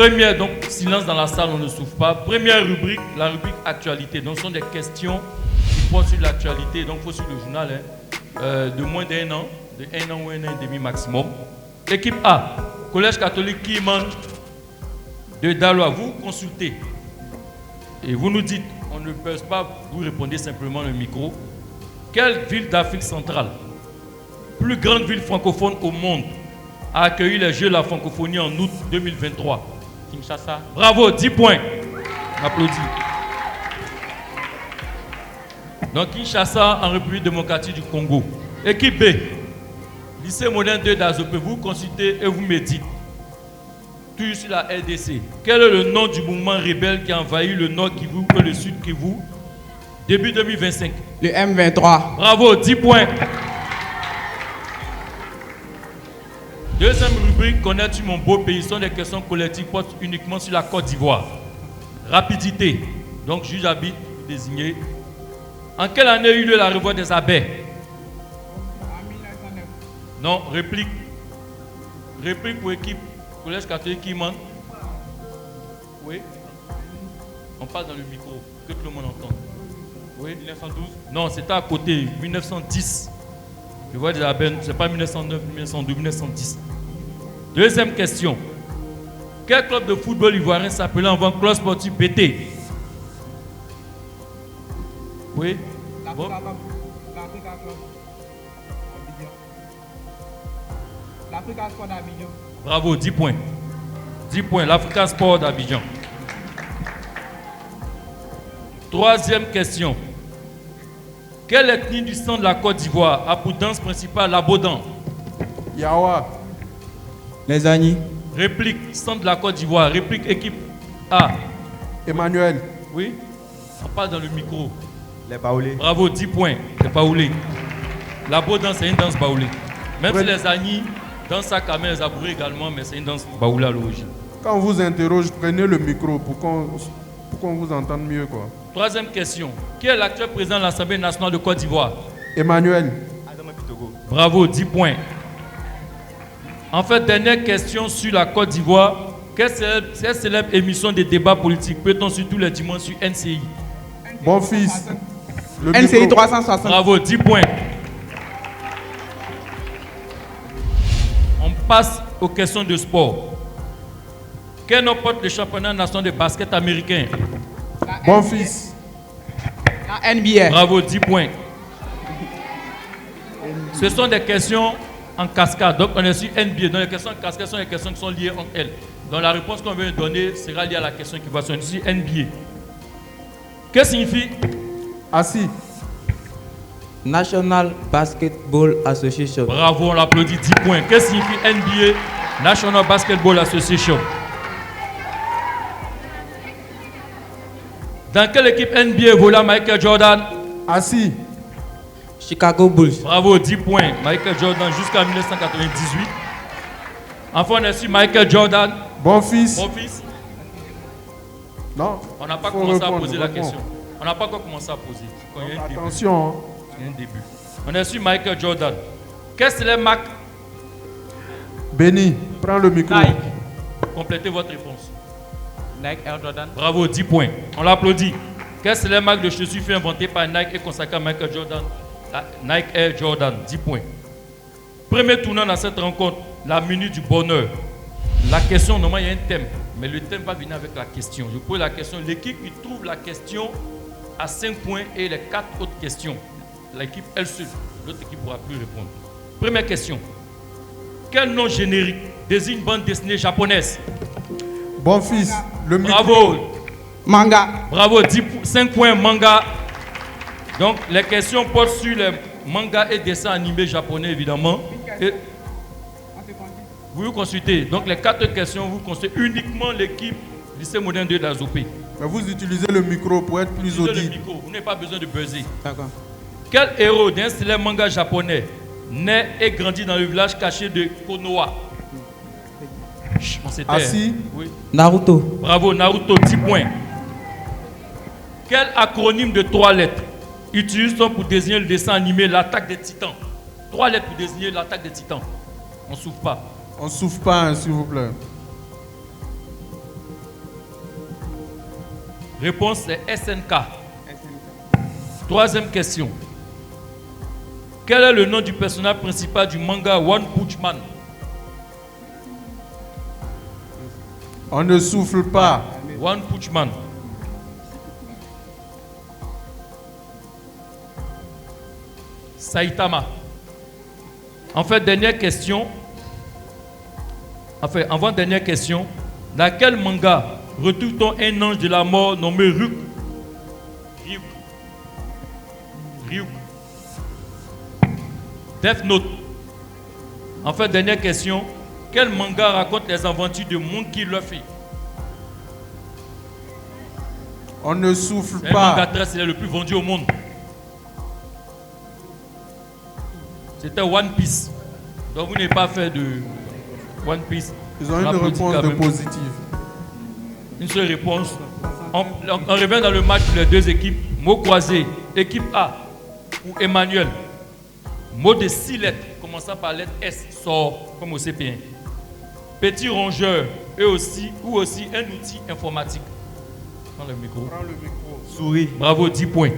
Première, donc silence dans la salle, on ne souffle pas. Première rubrique, la rubrique actualité. Donc ce sont des questions qui portent sur l'actualité. Donc il faut suivre le journal de moins d'1 an, de 1 an ou 1 an et demi maximum. Équipe A, Collège catholique Kiman de Daloa, vous consultez et vous nous dites, on ne peut pas, vous répondez simplement le micro. Quelle ville d'Afrique centrale, plus grande ville francophone au monde, a accueilli les Jeux de la francophonie en août 2023? Kinshasa. Bravo, 10 points. On applaudit. Donc Kinshasa en République démocratique du Congo. Équipe B, lycée moderne 2 d'Azopé, vous consultez et vous méditez. Toujours sur la RDC. Quel est le nom du mouvement rebelle qui a envahi le nord Kivu et le sud Kivu début 2025? Le M23. Bravo, 10 points. Deuxième rubrique, connais-tu mon beau pays? Ce sont des questions collectives portent uniquement sur la Côte d'Ivoire. Rapidité. Donc, juge habite désigné. En quelle année a eu lieu la révolte des abbés? En 1909. Non, réplique. Réplique pour équipe. Collège catholique Kiman. Oui. On parle dans le micro, que tout le monde entende. Oui. 1912. Non, c'était à côté, 1910. Je vois déjà Ben, c'est pas 1909, 1912, 1910. Deuxième question. Quel club de football ivoirien s'appelait avant Club Sportif BT? Oui. Bon. L'Africa Sport d'Abidjan. Bravo, 10 points. 10 points, l'Africa Sport d'Abidjan. Troisième question. Quelle ethnie du centre de la Côte d'Ivoire a pour danse principale l'abodant? Yawa. Les Agnis. Réplique, centre de la Côte d'Ivoire. Réplique, équipe A. Emmanuel. Oui. On parle dans le micro. Les Baoulés. Bravo, 10 points. Les baoulés. L'abodant, c'est une danse baoulée. Même si les Agnis dansent à Kamel, les Abourés également, mais c'est une danse baoulée à l'origine. Quand on vous interroge, prenez le micro pour qu'on vous entende mieux, quoi. Troisième question. Qui est l'actuel président de l'Assemblée nationale de Côte d'Ivoire? Emmanuel. Adama Pitogo. Bravo, 10 points. En fait, dernière question sur la Côte d'Ivoire. Quelle célèbre émission de débat politique peut-on sur tous les dimanches sur NCI? Bon fils. Le NCI micro. 360. Bravo, 10 points. On passe aux questions de sport. Quel nom porte le championnat national de basket américain? Bon fils. La NBA. Bravo, 10 points. Ce sont des questions en cascade. Donc, on est sur NBA. Donc, les questions en cascade sont des questions qui sont liées entre elles. Donc, la réponse qu'on vient de donner sera liée à la question qui va sur NBA. Que signifie? Assis. National Basketball Association. Bravo, on l'applaudit, 10 points. Que signifie NBA? National Basketball Association. Dans quelle équipe NBA évolua Michael Jordan? Assis. Chicago Bulls. Bravo, 10 points. Michael Jordan jusqu'en 1998. Enfin, on est sur Michael Jordan. Bon fils. Mon fils, Non. on n'a pas Faut commencé à répondre, poser la réponds. question. On n'a pas encore commencé à poser. Quand il y a un début. Attention. Hein. Il y a un début. On est sur Michael Jordan. Qu'est-ce que les marques? Benny, prends le micro. Nike. Complétez votre réponse. Nike Air Jordan. Bravo, 10 points. On l'applaudit. Quelles sont les marques de chaussures fut inventées par Nike et consacrées à Michael Jordan? La Nike Air Jordan, 10 points. Premier tournant dans cette rencontre, la minute du bonheur. La question, normalement, il y a un thème, mais le thème va venir avec la question. Je pose la question, l'équipe qui trouve la question à 5 points et les 4 autres questions. L'équipe elle seule, l'autre équipe ne pourra plus répondre. Première question. Quel nom générique désigne une bande dessinée japonaise? Bon fils. Le micro. Bravo. Manga. Bravo, 5 points manga. Donc, les questions portent sur les mangas et dessins animés japonais, évidemment. Et vous consultez. Donc, les 4 questions, vous consultez uniquement l'équipe lycée moderne 2 d'Azopé. Mais vous utilisez le micro pour être plus Utilisez le audible. micro, vous n'avez pas besoin de buzzer. D'accord. Quel héros d'un célèbre manga japonais naît et grandit dans le village caché de Konoha? On s'était. Assis. Oui. Naruto. Bravo, Naruto, 10 points. Quel acronyme de 3 lettres utilise-t-on pour désigner le dessin animé L'attaque des titans? 3 lettres pour désigner l'attaque des titans. On ne souffle pas. On ne souffle pas, hein, s'il vous plaît. Réponse c'est SNK. Troisième question. Quel est le nom du personnage principal du manga One Punch Man? On ne souffle pas. One Punch Man. Saitama. En fait, dernière question. Enfin, avant-dernière question. Dans quel manga retrouve-t-on un ange de la mort nommé Ryuk? Ryuk. Death Note. En fait, dernière question. Quel manga raconte les aventures de Monkey Luffy? On ne souffle C'est un manga pas. très célèbre, le plus vendu au monde. C'était One Piece. Donc vous n'avez pas fait de One Piece. Ils ont On une applaudit réponse quand de même. positive. Une seule réponse. On revient dans le match pour les deux équipes. Mot croisé. Équipe A ou Emmanuel. Mot de 6 lettres commençant par lettre S sort comme au CP1. Petit rongeur et aussi ou aussi un outil informatique. Prends le micro. Prends le micro. Souris. Bravo, 10 points.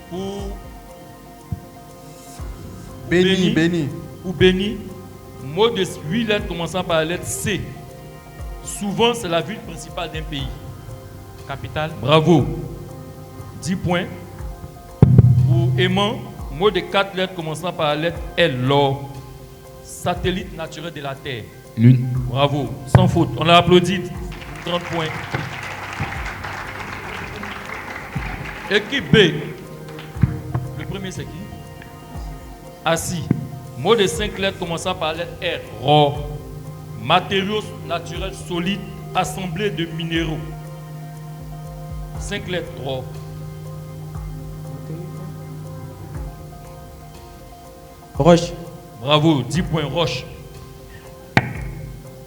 Pour Béni, béni. ou béni, mot de 8 lettres commençant par la lettre C. Souvent, c'est la ville principale d'un pays. Capitale. Bravo. 10 points. Pour aimant, mot de 4 lettres commençant par la lettre L. L'or. Satellite naturel de la Terre. Lune. Bravo. Sans faute. On a applaudi. 30 points. Équipe B. Le premier, c'est qui? Assis. Mot de 5 lettres commençant par la lettre R. Ror. Matériaux naturels solides assemblés de minéraux. 5 lettres. Ror. Roche. Bravo. 10 points. Roche.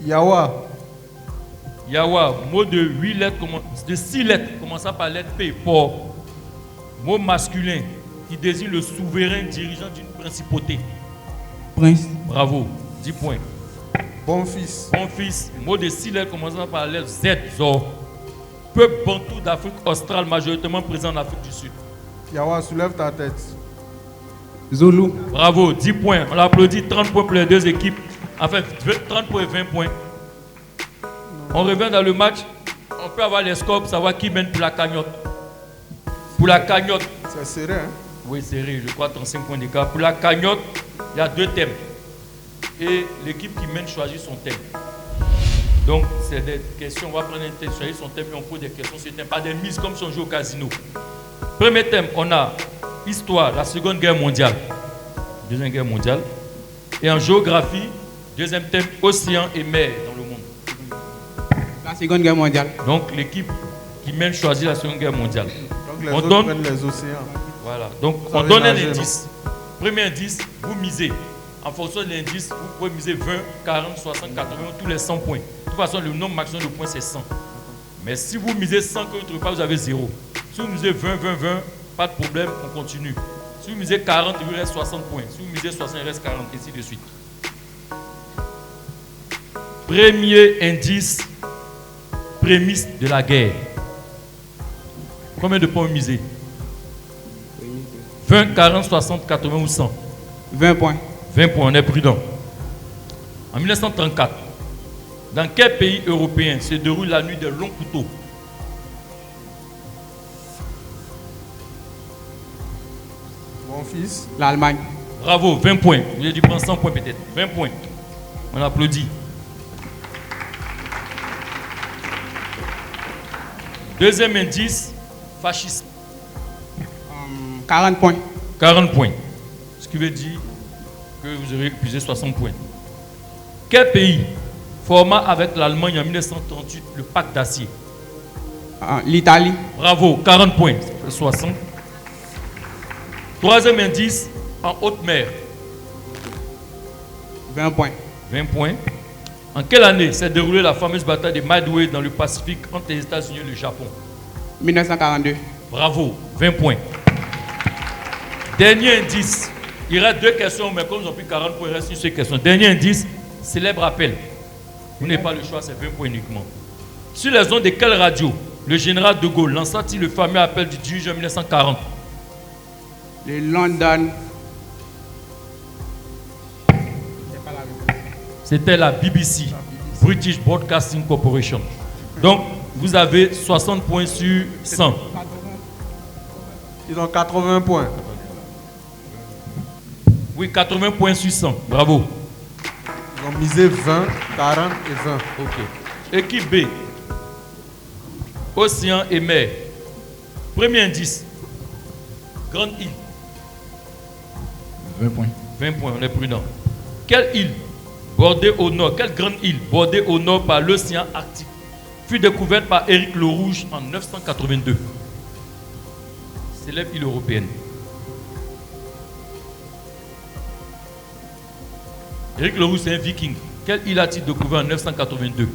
Yawa. Yawa. Mot de 8 lettres, de 6 lettres commençant par la lettre P. Port. Mot masculin qui désigne le souverain dirigeant d'une principauté. Prince. Bravo. 10 points. Bon fils. Mon fils, mot de 6 lettres commençant par la lettre Z, Zor. Peuple bantou d'Afrique australe majoritairement présent en Afrique du Sud. Yawa, soulève ta tête. Zulu. Bravo, 10 points. On applaudit. 30 points pour les deux équipes. Enfin, 30 points et 20 points. On revient dans le match. On peut avoir les scores pour savoir qui mène pour la cagnotte. Pour la cagnotte, C'est serré, hein? oui, serré, je crois 35 points d'écart. Pour la cagnotte, il y a 2 thèmes. Et l'équipe qui mène choisit son thème. Donc, c'est des questions. On va prendre un thème, choisir son thème et on pose des questions sur le thème. Pas des mises comme si on joue au casino. Premier thème, on a histoire, la Seconde Guerre mondiale. Deuxième Guerre mondiale. Et en géographie, deuxième thème, océan et mer dans le monde. La Seconde Guerre mondiale. Donc, l'équipe qui mène choisit la Seconde Guerre mondiale. Donc les On autres donne- prennent les océans. Voilà, donc Ça on veut donne un nager, indice. Premier indice, vous misez. En fonction de l'indice, vous pouvez miser 20, 40, 60, 80, tous les 100 points. De toute façon, le nombre maximum de points, c'est 100. Mais si vous misez 100 que vous ne trouvez pas, vous avez 0. Si vous misez 20, 20, 20, pas de problème, on continue. Si vous misez 40, il vous reste 60 points. Si vous misez 60, il reste 40, et ainsi de suite. Premier indice, prémisse de la guerre. Combien de points vous misez? 20, 40, 60, 80 ou 100? 20 points. 20 points, on est prudent. En 1934, dans quel pays européen se déroule la nuit des longs couteaux? Mon fils. L'Allemagne. Bravo, 20 points. Vous avez dû prendre 100 points peut-être. 20 points. On applaudit. Deuxième indice, fascisme. 40 points. 40 points. Ce qui veut dire que vous aurez épuisé 60 points. Quel pays forma avec l'Allemagne en 1938 le pacte d'acier? L'Italie. Bravo, 40 points. Ça fait 60. Troisième indice, en haute mer. 20 points. 20 points. En quelle année s'est déroulée la fameuse bataille de Midway dans le Pacifique entre les États-Unis et le Japon? 1942. Bravo, 20 points. Dernier indice. Il reste 2 questions, mais comme ils ont pris 40 points, il reste une seule question. Dernier indice, célèbre appel. Vous n'avez pas le choix, c'est 20 points uniquement. Sur les ondes de quelle radio le général de Gaulle lança-t-il le fameux appel du 18 juin 1940? Le London. C'était la BBC, British Broadcasting Corporation. Donc, vous avez 60 points sur 100. Ils ont 80 points. Oui, 80 points sur 100. Bravo. Ils ont misé 20, 40 et 20. Ok. Équipe B. Océan et mer. Premier indice. Grande île. 20 points. 20 points, on est prudent. Quelle île bordée au nord, quelle grande île bordée au nord par l'océan Arctique fut découverte par Éric Le Rouge en 982? Célèbre île européenne. Éric Le Rouge, c'est un viking. Quelle île a-t-il découvert en 982?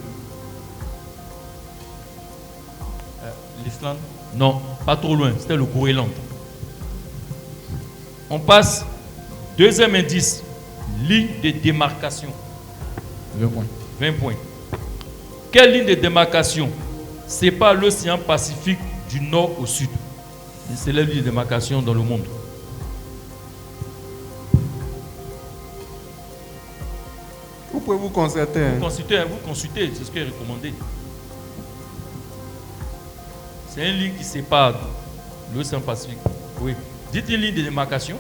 L'Islande. Non, pas trop loin, c'était le Groenland. On passe. Deuxième indice, ligne de démarcation. 20 points. 20 points. Quelle ligne de démarcation sépare l'océan Pacifique du nord au sud? Une célèbre ligne de démarcation dans le monde. Vous pouvez vous concerter. Hein. Vous consultez, c'est ce qui est recommandé. C'est une ligne qui sépare l'océan Pacifique. Oui. Dites une ligne de démarcation.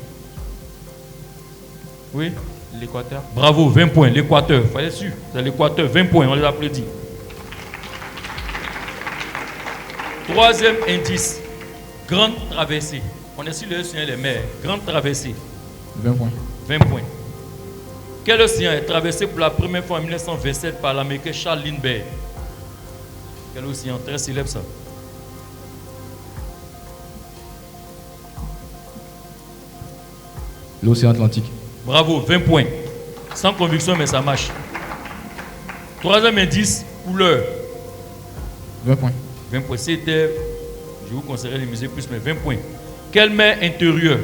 Oui. L'Équateur. Bravo, 20 points. L'Équateur, fallait sûr. C'est l'Équateur, 20 points, on les applaudit. Troisième indice, grande traversée. On est sur l'océan et les mers. Grande traversée. 20 points. 20 points. Quel océan est traversé pour la première fois en 1927 par l'Américain Charles Lindbergh? Quel océan? Très célèbre ça. L'océan Atlantique. Bravo, 20 points. Sans conviction, mais ça marche. Troisième indice, couleur. 20 points. 20 points. C'était, je vous conseillerais de miser plus, mais 20 points. Quelle mer intérieure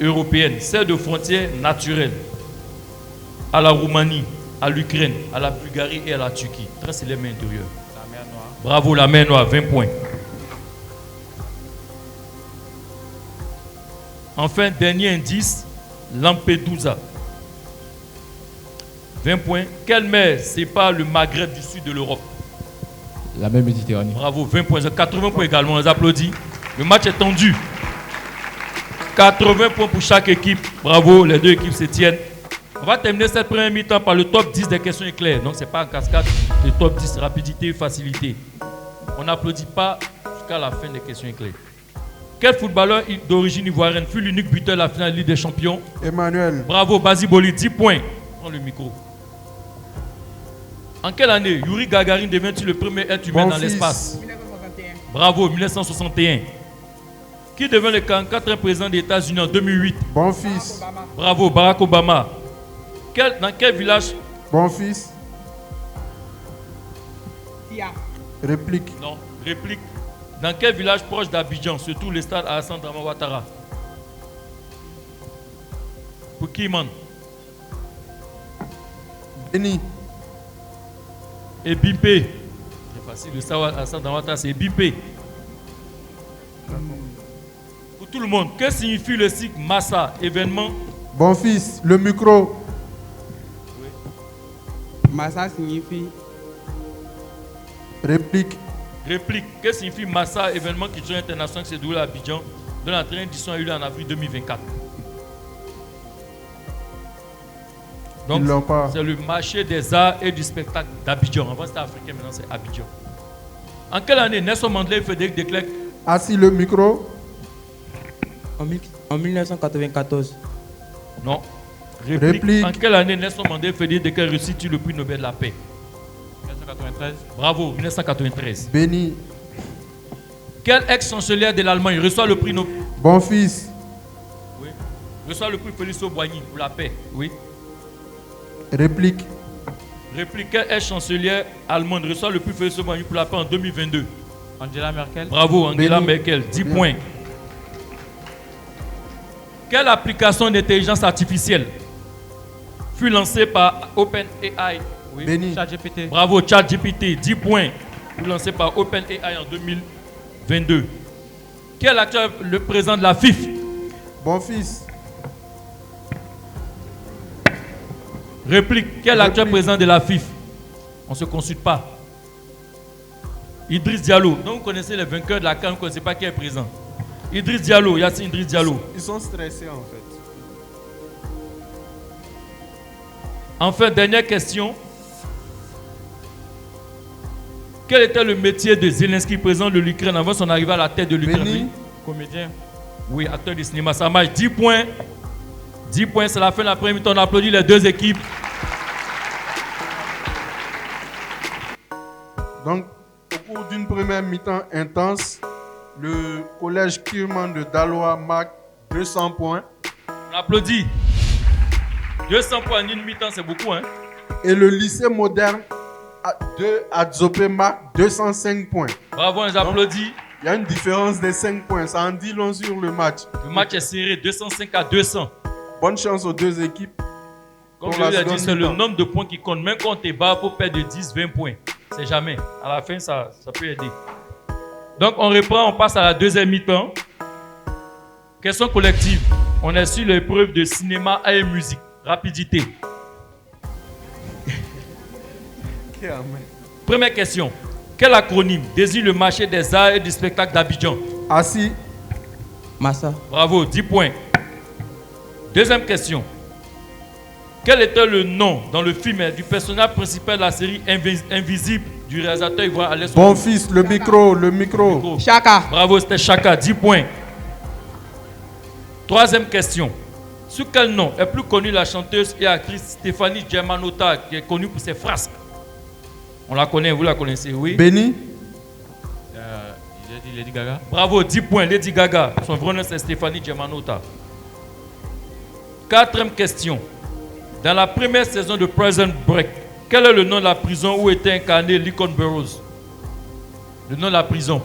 européenne sert de frontière naturelle à la Roumanie, à l'Ukraine, à la Bulgarie et à la Turquie? Très célèbre mer intérieure. La mer Noire. Bravo, la mer Noire, 20 points. Enfin, dernier indice, Lampedusa. 20 points. Quelle mer sépare le Maghreb du sud de l'Europe? La mer Méditerranée. Bravo, 20 points. 80 points également, on les applaudit. Le match est tendu. 80 points pour chaque équipe. Bravo, les deux équipes se tiennent. On va terminer cette première mi-temps par le top 10 des questions éclairs. Donc, ce n'est pas en cascade. Le top 10, rapidité, facilité. On n'applaudit pas jusqu'à la fin des questions éclairs. Quel footballeur d'origine ivoirienne fut l'unique buteur de la finale de Ligue des Champions? Emmanuel. Bravo, Basiboli, 10 points. Prends le micro. En quelle année Yuri Gagarin devint-il le premier être humain dans l'espace? 1961. Bravo, 1961. Qui devint le 44e président des États-Unis en 2008? Bon fils. Bravo, Barack Obama. Dans quel village? Bon fils. Tia. Réplique. Non, réplique. Dans quel village proche d'Abidjan se trouve le stade Alassane Dramane Ouattara? Pour qui, man? Béni. Et Bimpé. C'est facile, le stade Alassane Dramane Ouattara, c'est Bimpé. Pour tout le monde, que signifie le cycle Massa, événement? Bon fils. Le micro. Massa signifie Réplique. Réplique. Que signifie Massa, événement culturel international qui s'est déroulé à Abidjan, dont la dernière édition a eu lieu en avril 2024? Donc, Ils l'ont pas. c'est le marché des arts et du spectacle d'Abidjan. Avant c'était africain, maintenant c'est Abidjan. En quelle année Nelson Mandela et Frédéric de Klerk? Assis le micro. En 1994. Non. Réplique. Réplique. En quelle année Nelson Mandela et Frédéric de Klerk reçut-il le prix Nobel de la paix? 1993. Bravo, 1993. Béni. Quel ex-chancelier de l'Allemagne reçoit le prix Nobel? Bon fils. Oui. Reçoit le prix Félix Houphouët-Boigny pour la paix? Oui. Réplique. Réplique. Quel ex-chancelier allemande reçoit le prix Félix Houphouët-Boigny pour la paix en 2022? Angela Merkel. Bravo, Angela Béni. Merkel, 10 Bien. points. Quelle application d'intelligence artificielle fut lancée par OpenAI? Oui. Béni. ChatGPT. Bravo, ChatGPT, 10 points. lancé par OpenAI en 2022. Quel acteur le président de la FIF? Bon fils. Réplique. Quel acteur président de la FIF? On ne se consulte pas. Idriss Diallo. Donc vous connaissez les vainqueurs de la CAN, vous ne connaissez pas qui est présent. Idriss Diallo, Yassine Idriss Diallo. Ils sont stressés en fait. Enfin, dernière question. Quel était le métier de Zelensky, président de l'Ukraine, avant son arrivée à la tête de l'Ukraine? Béni. Comédien. Oui, acteur de cinéma. Ça marche. 10 points. 10 points, c'est la fin de l'après-midi. On applaudit les deux équipes. Donc, au cours d'une première mi-temps intense, le collège Kirman de Daloa marque 200 points. On applaudit. 200 points en une mi-temps, c'est beaucoup, hein? Et le lycée moderne de Adzopé marque 205 points. Bravo, on les applaudit. Il y a une différence de 5 points. Ça en dit long sur le match. Le match est serré, 205 à 200. Bonne chance aux deux équipes. Comme Pour je la vous l'ai dit, seconde c'est le mi-temps. nombre de points qui compte. Même quand on te bat, il faut perdre de 10, 20 points. C'est jamais. À la fin, ça peut aider. Donc, on reprend, on passe à la deuxième mi-temps. Question collective. On est sur l'épreuve de cinéma et musique. Rapidité. Première question. Quel acronyme désigne le marché des arts et du spectacle d'Abidjan? Assis. Massa. Bravo, 10 points. Deuxième question. Quel était le nom dans le film du personnage principal de la série Invisible du réalisateur ivoirien Alès Bon Ouattara? fils, le micro. Chaka. Bravo, c'était Chaka, 10 points. Troisième question. Sous quel nom est plus connue la chanteuse et actrice Stéphanie Germanotta, qui est connue pour ses frasques? On la connaît, vous la connaissez, oui? Béni. J'ai dit Lady Gaga. Bravo, 10 points, Lady Gaga. Son vrai nom, c'est Stéphanie Germanotta. Quatrième question. Dans la première saison de Prison Break, quel est le nom de la prison où était incarné Lincoln Burroughs? Le nom de la prison.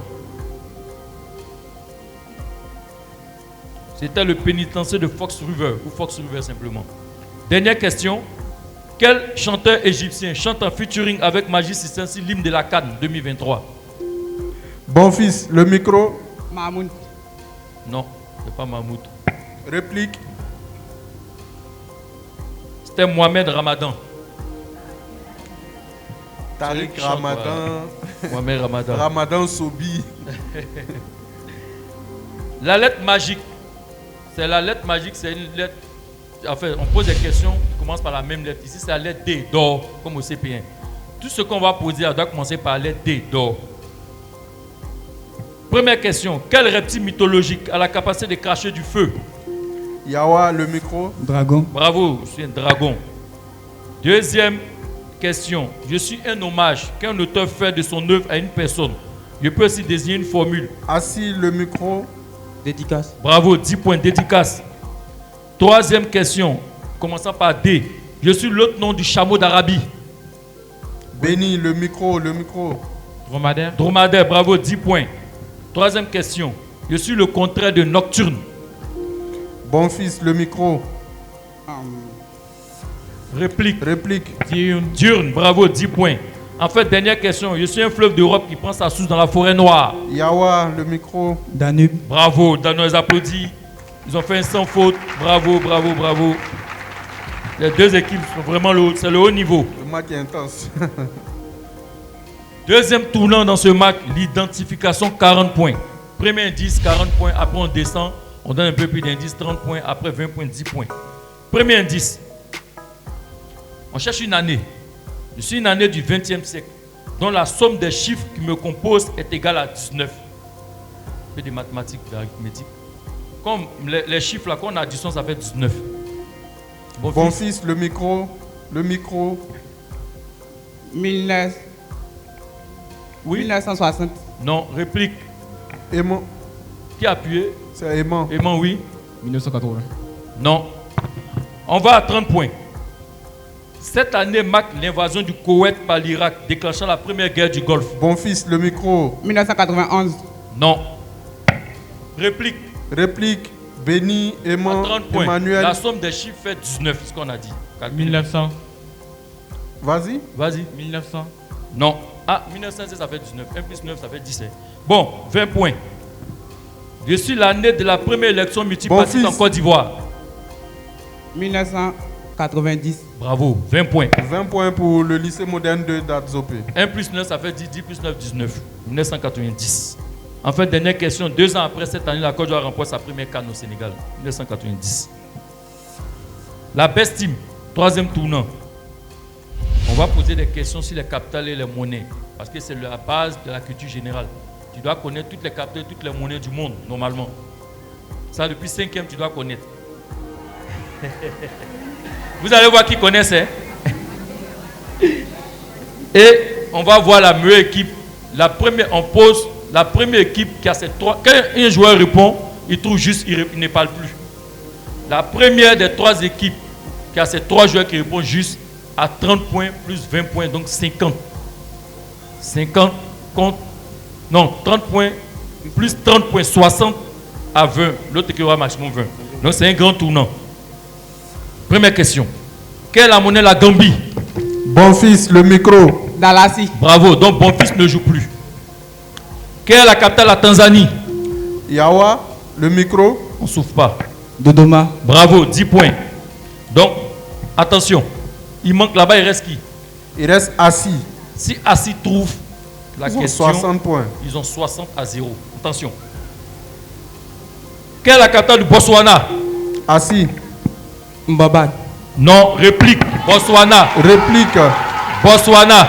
C'était le pénitencier de Fox River, ou Fox River simplement. Dernière question. Quel chanteur égyptien chante en featuring avec Magic System sur l'hymne de la CAN 2023? Bon fils, le micro. Mahmoud. Non, c'est pas Mahmoud. Réplique. C'était Mohamed Ramadan. Tariq Celui qui chante, Ramadan. Mohamed Ramadan. Ramadan Sobi. La lettre magique. C'est la lettre magique, c'est une lettre. Enfin, on pose des questions qui commencent par la même lettre. Ici, c'est la lettre D, d'or, comme au CP1. Tout ce qu'on va poser doit commencer par la lettre D, d'or. Première question. Quel reptile mythologique a la capacité de cracher du feu? Yawa, le micro. Dragon. Bravo, je suis un dragon. Deuxième question. Je suis un hommage qu'un auteur fait de son œuvre à une personne. Je peux aussi désigner une formule. Assis, le micro. Dédicace. Bravo, 10 points, dédicace. Troisième question, commençant par D. Je suis l'autre nom du chameau d'Arabie. Béni, le micro. Dromadaire. Dromadaire, bravo, 10 points. Troisième question, je suis le contraire de nocturne. Bon fils, le micro. Réplique. Diurne. Diurne, bravo, 10 points. En fait, dernière question, je suis un fleuve d'Europe qui prend sa source dans la forêt noire. Yawa, le micro. Danube. Bravo, Dano les applaudit. Ils ont fait un sans faute. Bravo. Les deux équipes sont vraiment c'est le haut niveau. Le match est intense. Deuxième tournant dans ce match, l'identification 40 points. Premier indice, 40 points. Après, on descend. On donne un peu plus d'indices, 30 points. Après, 20 points, 10 points. Premier indice. On cherche une année. Je suis une année du 20e siècle, dont la somme des chiffres qui me composent est égale à 19. Un peu de mathématiques, d'arithmétique. Comme les chiffres là, quand on additionne, ça fait 19. Bon fils, le micro. 1960. Non, réplique. Aimant. Qui a appuyé? C'est aimant. Aimant, oui. 1980. Non. On va à 30 points. Cette année marque l'invasion du Koweït par l'Irak, déclenchant la première guerre du Golfe. Bon fils, le micro. 1991. Non. Réplique. Béni, aimant, 30 points. Emmanuel. La somme des chiffres fait 19, ce qu'on a dit. Calcule. 1900. Vas-y. Vas-y. 1900. Non. Ah, 1916, ça fait 19. 1 plus 9, ça fait 17. Bon, 20 points. Je suis l'année de la première élection multipartite en Côte d'Ivoire. 1990. Bravo, 20 points. 20 points pour le lycée moderne de Dadzopé. 1 plus 9, ça fait 10. 10 plus 9, 19. 1990. En fait, dernière question. 2 ans après cette année, la Côte d'Ivoire remporte sa première CAN au Sénégal. 1990. La Best Team, 3e tournant. On va poser des questions sur les capitales et les monnaies. Parce que c'est la base de la culture générale. Tu dois connaître toutes les capitales, toutes les monnaies du monde, normalement. Ça, depuis 5e, tu dois connaître. Vous allez voir qui connaissent. Hein? Et on va voir la meilleure équipe. On pose la première équipe qui a ces 3. Quand un joueur répond, il trouve juste, il ne parle plus. La première des 3 équipes qui a ces 3 joueurs qui répondent juste à 30 points plus 20 points, donc 50. 50 contre. Non, 30 points plus 30 points, 60 à 20. L'autre équipe aura maximum 20. Donc c'est un grand tournant. Première question. Quelle est la monnaie de la Gambie? Bon fils, le micro. Dalasi. Bravo, donc bon fils ne joue plus. Quelle est la capitale de la Tanzanie? Yawa, le micro. On ne souffle pas. Dodoma. Bravo, 10 points. Donc, attention. Il manque là-bas, il reste qui? Il reste assis. Si Assis trouve la Ils ont question, 60 points. ils ont 60 à 0. Attention. Quelle est la capitale du Botswana? Assis. Mbabane. Non, réplique. Botswana. Réplique. Botswana.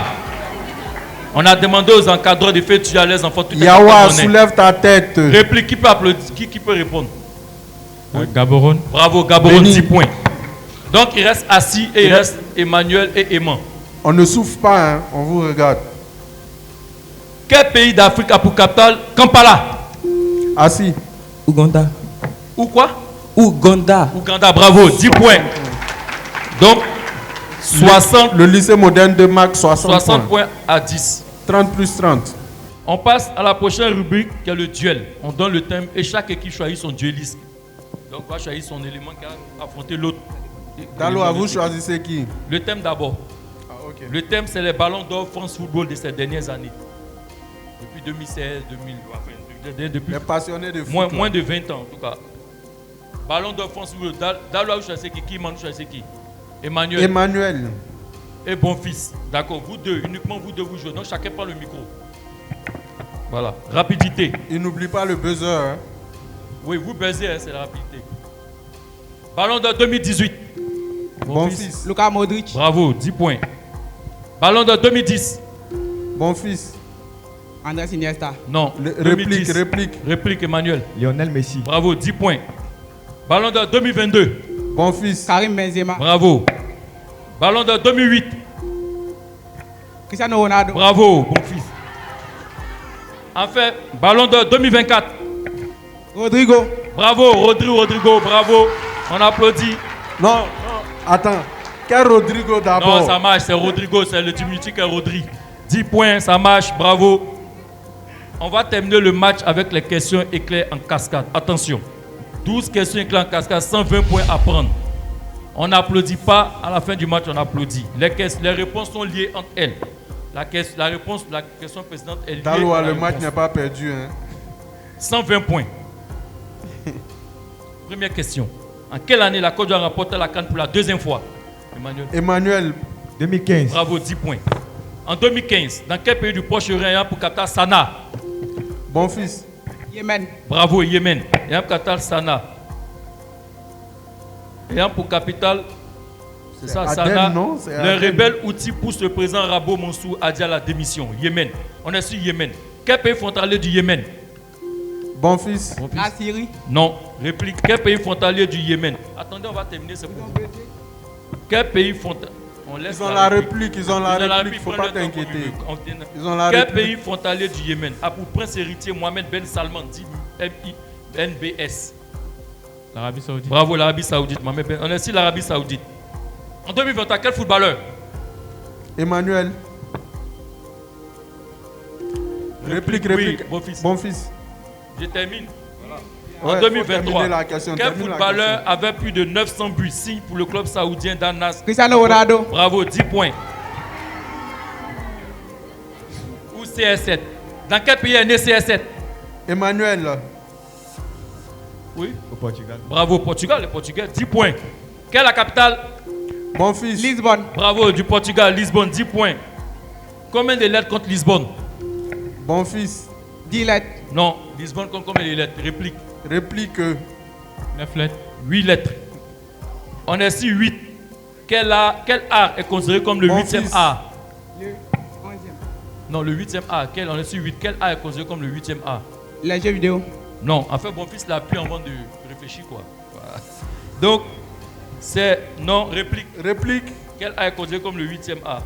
On a demandé aux encadreurs de faire tuer les enfants. Yawa, soulève ta tête. Réplique, qui peut applaudir? Qui peut répondre? Gaborone. Bravo, Gaborone, Béni. 10 points. Donc il reste Assis et il reste Emmanuel et Eman. On ne souffle pas, hein. On vous regarde. Quel pays d'Afrique a pour capitale Kampala? Assis. Ouganda. Ou quoi? Ouganda. Ouganda, bravo, 10 points. Donc 60, Le lycée moderne de Mac, 60 60 points. points à 10. 30 plus 30. On passe à la prochaine rubrique qui est le duel. On donne le thème et chaque équipe choisit son dueliste. Donc on va choisir son élément qui a affronté l'autre. Daloa, vous choisissez qui? Le thème d'abord. Ah, ok. Le thème c'est les ballons d'or France Football de ces dernières années. Depuis 2016, 2000, enfin, depuis Les passionnés de foot. moins de 20 ans en tout cas. Ballon d'or France Football. Daloa, vous choisissez qui? Qui m'a choisi qui? Emmanuel. Emmanuel. Et bon fils. D'accord, vous deux, uniquement vous deux vous jouez. Donc chacun prend le micro. Voilà, rapidité. Il n'oublie pas le buzzer. Hein. Oui, vous baisez, hein, c'est la rapidité. Ballon d'or 2018. Bon fils. Luka Modric. Bravo, 10 points. Ballon d'or 2010. Bon fils. Andrés Iniesta. Non, Réplique, 2010. réplique. Réplique, Emmanuel. Lionel Messi. Bravo, 10 points. Ballon d'or 2022. Bon fils. Karim Benzema. Bravo. Ballon d'or 2008. Cristiano Ronaldo. Bravo, bon fils. Enfin, ballon d'or 2024. Rodrigo. Bravo, Rodrigo, bravo. On applaudit. Non, non. Attends. Quel Rodrigo d'abord? Non, ça marche, c'est Rodrigo, c'est le diminutif qui est Rodri. 10 points, ça marche, bravo. On va terminer le match avec les questions éclairs en cascade. Attention, 12 questions éclairs en cascade, 120 points à prendre. On n'applaudit pas, à la fin du match, on applaudit. Les réponses sont liées entre elles. La question précédente est liée Daloa, à la le match réponse. n'est pas perdu. Hein. 120 points. Première question. En quelle année la Côte d'Ivoire a remporté la CAN pour la 2e fois? Emmanuel. Emmanuel. 2015. Bravo, 10 points. En 2015, dans quel pays du Proche-Orient pour capitale Sanaa? Bon fils. Yémen. Bravo, Yémen. Et pour capitale Sanaa. Et pour capitale, c'est ça, Aden, Sanaa. non? C'est Le Aden. rebelle outil pousse le président Rabo Mansour a dit à la démission. Yémen. On est sur Yémen. Quel pays frontalier du Yémen? Bon fils. La Syrie. Non. Réplique. Quel pays frontalier du Yémen? Attendez, on va terminer ce point. Quel pays frontalier? Ils ont la réplique, ils ont la réplique, faut pas prenez le temps t'inquiéter. pour mieux. Ils ont la Quel réplique. pays frontalier du Yémen a pour prince héritier Mohamed Ben Salman, dit MINBS? L'Arabie Saoudite. Bravo, l'Arabie Saoudite. Mohamed Ben. On est ici l'Arabie Saoudite. En 2021, quel footballeur? Emmanuel. Réplique, réplique. Oui, bon fils. Bon fils. Je termine. Ouais, En faut 2023, terminer la question, quel termine la footballeur question. avait plus de 900 buts signe pour le club saoudien d'Al Nassr? Cristiano Ronaldo. Bravo, 10 points. CS7. Dans quel pays est né CS7? Emmanuel, Oui. Au Portugal. Bravo, Portugal, le Portugais, 10 points. Quelle est la capitale? mon fils, Lisbonne. Bravo, du Portugal, Lisbonne, 10 points. Combien de lettres contre Lisbonne? mon fils, 10 lettres. Non, Lisbonne compte combien de lettres? Réplique. réplique, 9 lettres. 8 lettres. On est sur 8. Quel art est considéré comme le Mon 8e fils. art? Le 11e. Non, le 8e art. On est sur 8. Quel art est considéré comme le 8e art? Les jeux vidéo. Non, en fait, mon fils l'a appris avant de réfléchir, quoi. Voilà. Donc, c'est non, réplique. réplique, Quel art est considéré comme le 8e art?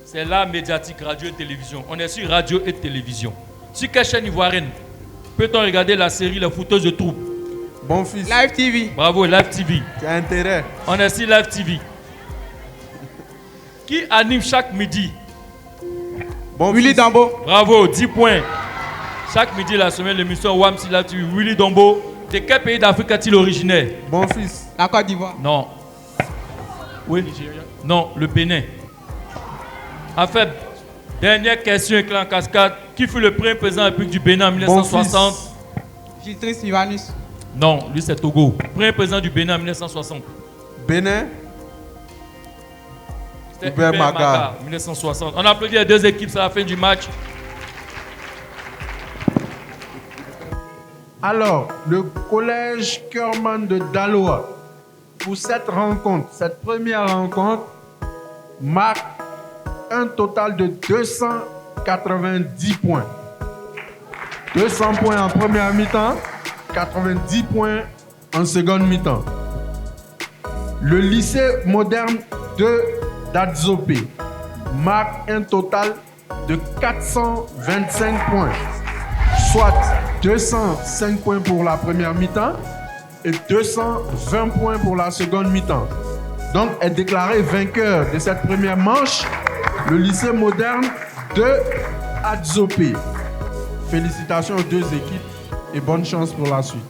C'est l'art médiatique, radio et télévision. On est sur radio et télévision. Sur quelle chaîne ivoirienne peut-on regarder la série Les Fouteuses de troupe? mon fils, Live TV. Bravo, Live TV. tu as intérêt. On est sur Live TV. Qui anime chaque midi? Mon Willy fils, Dambo. Bravo, 10 points. Chaque midi, la semaine, l'émission WAMSI Live TV. Willy Dombo. De quel pays d'Afrique est-il originaire? mon fils, La Côte d'Ivoire. Non. Oui. Non, le Bénin. En fait, dernière question éclat en cascade. Qui fut le premier président de la République du Bénin en mon 1960? fils, Gilles Sivanus. Non, lui c'est Togo. Premier président du Bénin en 1960. Bénin, C'était Hubert Hubert Maga. Maga, 1960. On applaudit les deux équipes, c'est la fin du match. Alors, le collège Kerman de Daloa, pour cette rencontre, cette première rencontre, marque un total de 290 points. 200 points en première mi-temps, 90 points en seconde mi-temps. Le lycée moderne de d'Adzopé marque un total de 425 points, soit 205 points pour la première mi-temps et 220 points pour la seconde mi-temps. Donc est déclaré vainqueur de cette première manche le lycée moderne de Adzopé. Félicitations aux deux équipes et bonne chance pour la suite.